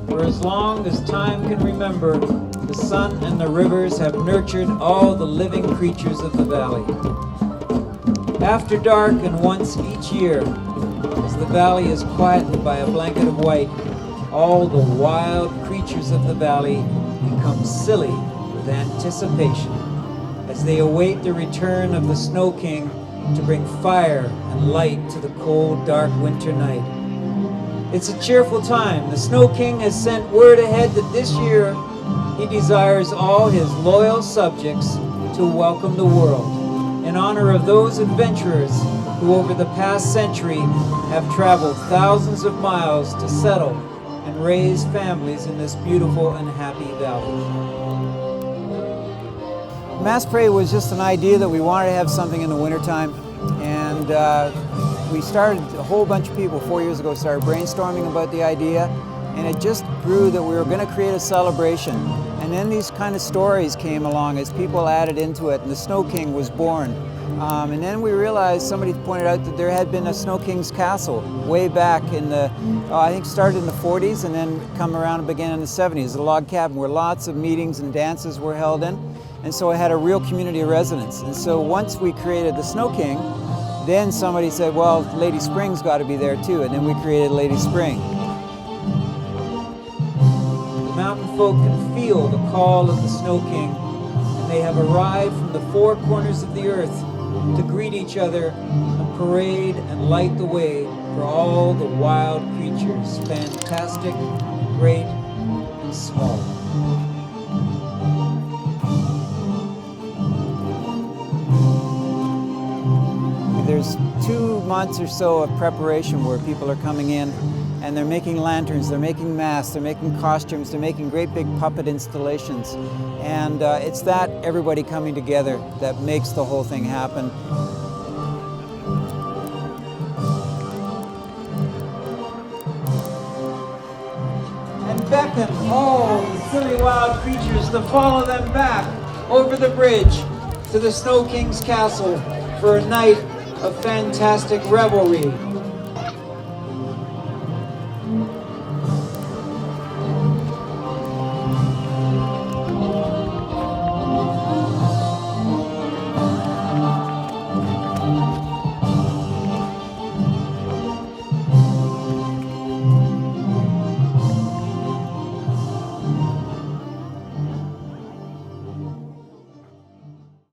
For as long as time can remember, the sun and the rivers have nurtured all the living creatures of the valley. After dark and once each year, as the valley is quietened by a blanket of white, all the wild creatures of the valley become silly with anticipation as they await the return of the Snow King to bring fire and light to the cold, dark winter night. It's a cheerful time. The Snow King has sent word ahead that this year he desires all his loyal subjects to welcome the world in honor of those adventurers who over the past century have traveled thousands of miles to settle and raise families in this beautiful and happy valley. Mass Parade was just an idea that we wanted to have something in the wintertime, and we started, a whole bunch of people 4 years ago started brainstorming about the idea, and it just grew that we were going to create a celebration. And then these kind of stories came along as people added into it, and the Snow King was born. And then we realized, somebody pointed out that there had been a Snow King's castle way back in the, I think started in the 40s and then come around and began in the 70s, a log cabin where lots of meetings and dances were held in. And so it had a real community of residents. And so once we created the Snow King, then somebody said, well, Lady Spring's got to be there too, and then we created Lady Spring. The mountain folk can feel the call of the Snow King, and they have arrived from the four corners of the earth to greet each other and parade and light the way for all the wild creatures, fantastic, great, and small. There's 2 months or so of preparation where people are coming in and they're making lanterns, they're making masks, they're making costumes, they're making great big puppet installations. And it's that everybody coming together that makes the whole thing happen. And beckon all the silly wild creatures to follow them back over the bridge to the Snow King's castle for a night of fantastic revelry.